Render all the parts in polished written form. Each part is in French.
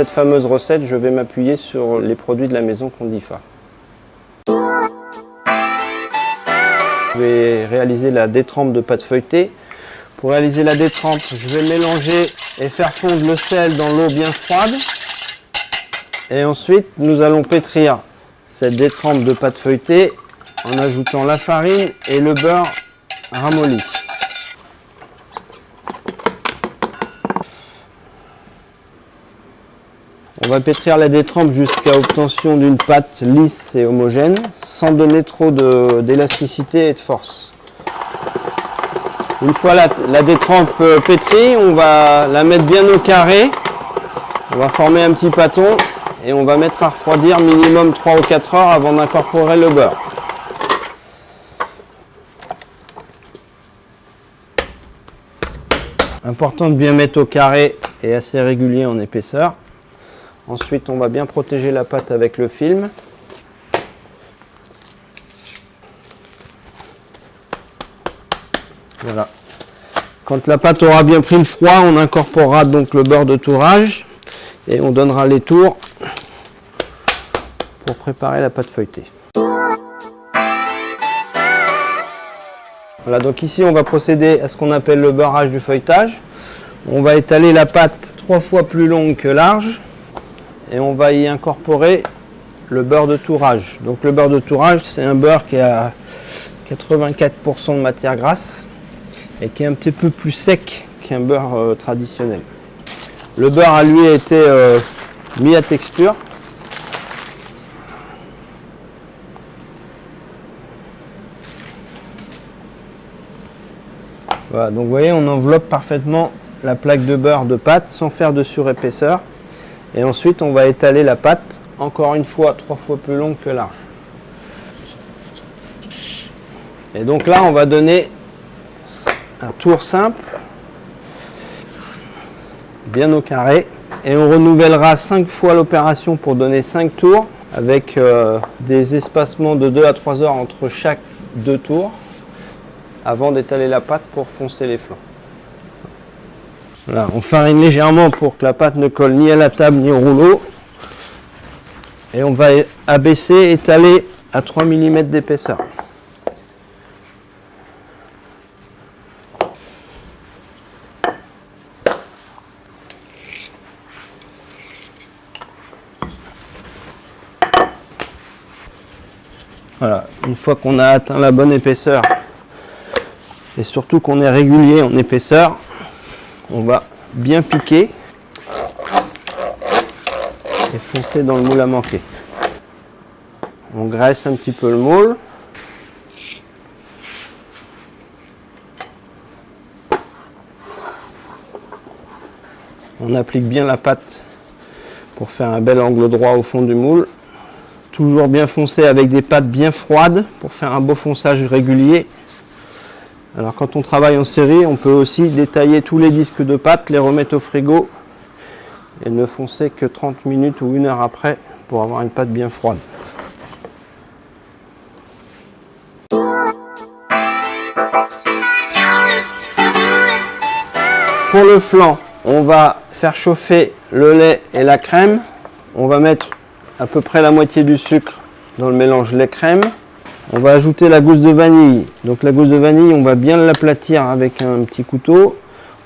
cette fameuse recette, je vais m'appuyer sur les produits de la maison Condifa. Je vais réaliser la détrempe de pâte feuilletée. Pour réaliser la détrempe, je vais mélanger et faire fondre le sel dans l'eau bien froide. Et ensuite, nous allons pétrir cette détrempe de pâte feuilletée en ajoutant la farine et le beurre ramolli. On va pétrir la détrempe jusqu'à obtention d'une pâte lisse et homogène, sans donner trop d'élasticité et de force. Une fois la détrempe pétrie, on va la mettre bien au carré. On va former un petit pâton et on va mettre à refroidir minimum 3 ou 4 heures avant d'incorporer le beurre. Important de bien mettre au carré et assez régulier en épaisseur. Ensuite, on va bien protéger la pâte avec le film. Voilà. Quand la pâte aura bien pris le froid, on incorporera donc le beurre de tourrage et on donnera les tours pour préparer la pâte feuilletée. Voilà, donc ici on va procéder à ce qu'on appelle le beurrage du feuilletage. On va étaler la pâte 3 fois plus longue que large. Et on va y incorporer le beurre de tourrage. Donc le beurre de tourrage, c'est un beurre qui a 84% de matière grasse et qui est un petit peu plus sec qu'un beurre traditionnel. Le beurre a lui été mis à texture. Voilà, donc vous voyez, on enveloppe parfaitement la plaque de beurre de pâte sans faire de surépaisseur. Et ensuite, on va étaler la pâte, encore une fois, 3 fois plus longue que large. Et donc là, on va donner un tour simple, bien au carré. Et on renouvellera 5 fois l'opération pour donner 5 tours, avec des espacements de 2 à 3 heures entre chaque 2 tours, avant d'étaler la pâte pour foncer les flancs. Voilà, on farine légèrement pour que la pâte ne colle ni à la table ni au rouleau. Et on va abaisser, étaler à 3 mm d'épaisseur. Voilà, une fois qu'on a atteint la bonne épaisseur, et surtout qu'on est régulier en épaisseur, on va bien piquer et foncer dans le moule à manquer. On graisse un petit peu le moule. On applique bien la pâte pour faire un bel angle droit au fond du moule. Toujours bien foncer avec des pâtes bien froides pour faire un beau fonçage régulier. Alors quand on travaille en série, on peut aussi détailler tous les disques de pâte, les remettre au frigo et ne foncer que 30 minutes ou 1 heure après pour avoir une pâte bien froide. Pour le flan, on va faire chauffer le lait et la crème. On va mettre à peu près la moitié du sucre dans le mélange lait-crème. On va ajouter la gousse de vanille. Donc la gousse de vanille, on va bien l'aplatir avec un petit couteau.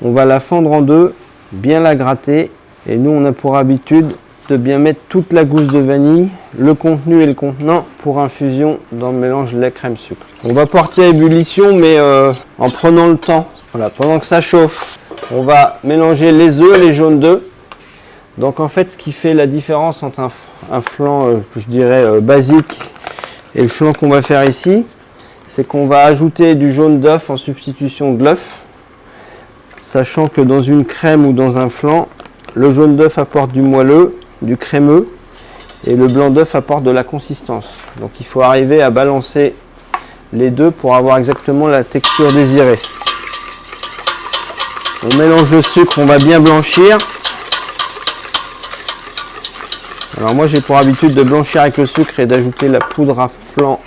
On va la fendre en deux, bien la gratter. Et nous, on a pour habitude de bien mettre toute la gousse de vanille, le contenu et le contenant pour infusion dans le mélange lait-crème-sucre. On va porter à ébullition, mais en prenant le temps. Voilà, pendant que ça chauffe, on va mélanger les œufs, les jaunes d'œufs. Donc en fait, ce qui fait la différence entre un flan, je dirais, basique et le flan qu'on va faire ici, c'est qu'on va ajouter du jaune d'œuf en substitution de l'œuf, sachant que dans une crème ou dans un flan, le jaune d'œuf apporte du moelleux, du crémeux, et le blanc d'œuf apporte de la consistance. Donc il faut arriver à balancer les deux pour avoir exactement la texture désirée. On mélange le sucre, on va bien blanchir. Alors moi j'ai pour habitude de blanchir avec le sucre et d'ajouter la poudre à flan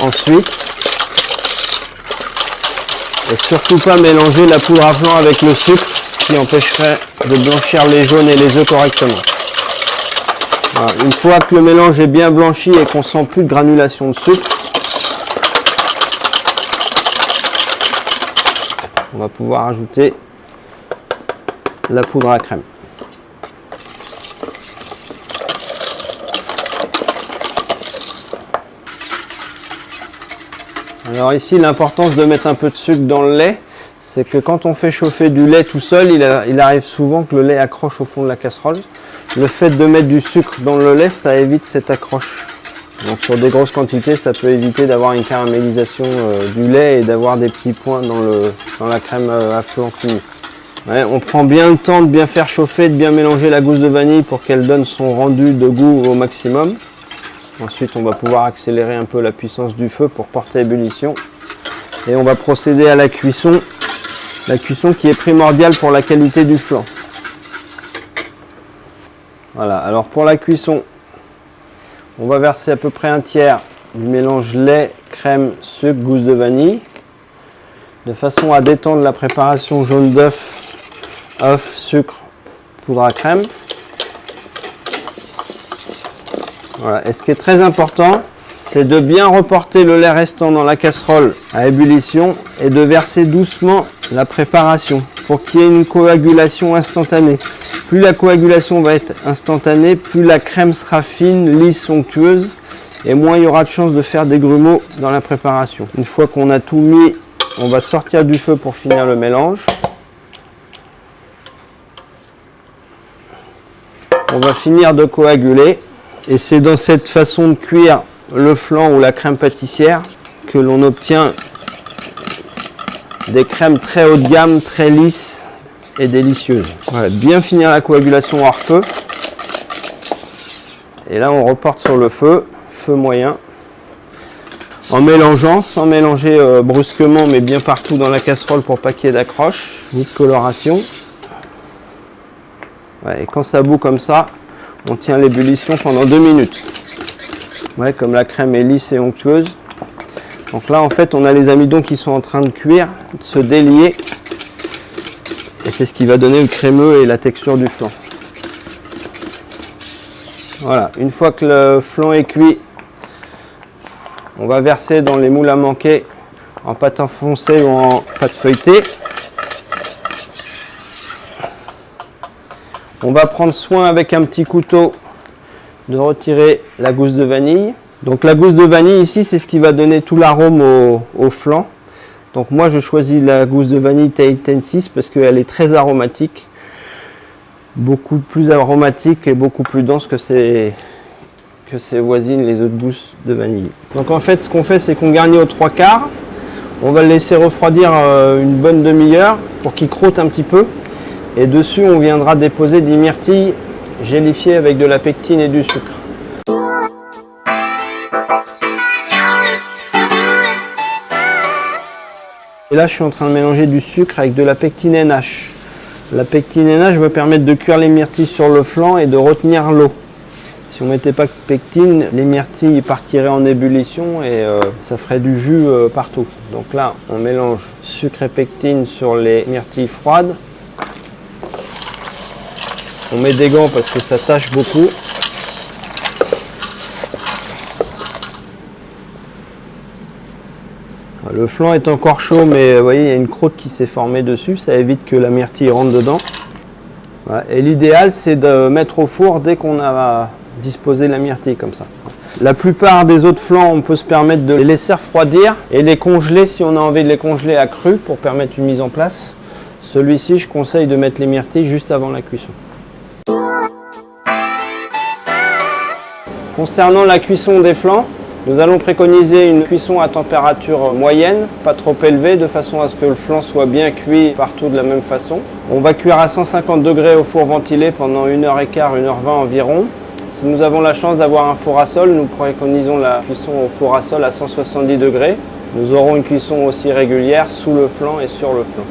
ensuite. Et surtout pas mélanger la poudre à flan avec le sucre, ce qui empêcherait de blanchir les jaunes et les œufs correctement. Voilà. Une fois que le mélange est bien blanchi et qu'on sent plus de granulation de sucre, on va pouvoir ajouter la poudre à crème. Alors ici, l'importance de mettre un peu de sucre dans le lait, c'est que quand on fait chauffer du lait tout seul, il arrive souvent que le lait accroche au fond de la casserole. Le fait de mettre du sucre dans le lait, ça évite cette accroche. Donc sur des grosses quantités, ça peut éviter d'avoir une caramélisation du lait et d'avoir des petits points dans la crème à flan finie. Ouais, on prend bien le temps de bien faire chauffer, de bien mélanger la gousse de vanille pour qu'elle donne son rendu de goût au maximum. Ensuite, on va pouvoir accélérer un peu la puissance du feu pour porter à ébullition. Et on va procéder à la cuisson qui est primordiale pour la qualité du flan. Voilà, alors pour la cuisson, on va verser à peu près un tiers du mélange lait, crème, sucre, gousse de vanille, de façon à détendre la préparation jaune d'œuf, œuf, sucre, poudre à crème. Voilà. Et ce qui est très important, c'est de bien reporter le lait restant dans la casserole à ébullition et de verser doucement la préparation pour qu'il y ait une coagulation instantanée. Plus la coagulation va être instantanée, plus la crème sera fine, lisse, onctueuse et moins il y aura de chances de faire des grumeaux dans la préparation. Une fois qu'on a tout mis, on va sortir du feu pour finir le mélange. On va finir de coaguler. Et c'est dans cette façon de cuire le flan ou la crème pâtissière que l'on obtient des crèmes très haut de gamme, très lisses et délicieuses. Voilà, bien finir la coagulation hors feu. Et là, on reporte sur le feu moyen, en mélangeant, sans mélanger brusquement, mais bien partout dans la casserole pour pas qu'il y ait d'accroche ni de coloration. Ouais, et quand ça bout comme ça, on tient l'ébullition pendant 2 minutes. Ouais, comme la crème est lisse et onctueuse. Donc là, en fait, on a les amidons qui sont en train de cuire, de se délier. Et c'est ce qui va donner le crémeux et la texture du flan. Voilà, une fois que le flan est cuit, on va verser dans les moules à manquer en pâte enfoncée ou en pâte feuilletée. On va prendre soin avec un petit couteau de retirer la gousse de vanille. Donc la gousse de vanille ici, c'est ce qui va donner tout l'arôme au flan. Donc moi je choisis la gousse de vanille Tahitiensis parce qu'elle est très aromatique. Beaucoup plus aromatique et beaucoup plus dense que ses voisines, les autres gousses de vanille. Donc en fait ce qu'on fait, c'est qu'on garnit aux 3/4. On va le laisser refroidir une bonne demi-heure pour qu'il croûte un petit peu. Et dessus, on viendra déposer des myrtilles gélifiées avec de la pectine et du sucre. Et là, je suis en train de mélanger du sucre avec de la pectine NH. La pectine NH va permettre de cuire les myrtilles sur le flanc et de retenir l'eau. Si on ne mettait pas de pectine, les myrtilles partiraient en ébullition et ça ferait du jus partout. Donc là, on mélange sucre et pectine sur les myrtilles froides. On met des gants parce que ça tâche beaucoup. Le flan est encore chaud, mais vous voyez, il y a une croûte qui s'est formée dessus. Ça évite que la myrtille rentre dedans. Voilà. Et l'idéal, c'est de mettre au four dès qu'on a disposé la myrtille, comme ça. La plupart des autres flans, on peut se permettre de les laisser refroidir et les congeler si on a envie de les congeler à cru pour permettre une mise en place. Celui-ci, je conseille de mettre les myrtilles juste avant la cuisson. Concernant la cuisson des flancs, nous allons préconiser une cuisson à température moyenne, pas trop élevée, de façon à ce que le flan soit bien cuit partout de la même façon. On va cuire à 150 degrés au four ventilé pendant 1h15, 1h20 environ. Si nous avons la chance d'avoir un four à sol, nous préconisons la cuisson au four à sol à 170 degrés. Nous aurons une cuisson aussi régulière sous le flanc et sur le flanc.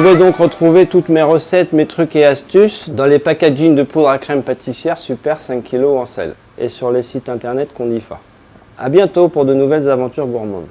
pouvez donc retrouver toutes mes recettes, mes trucs et astuces dans les packagings de poudre à crème pâtissière Super 5 kg en sel et sur les sites internet Condifa. A bientôt pour de nouvelles aventures gourmandes.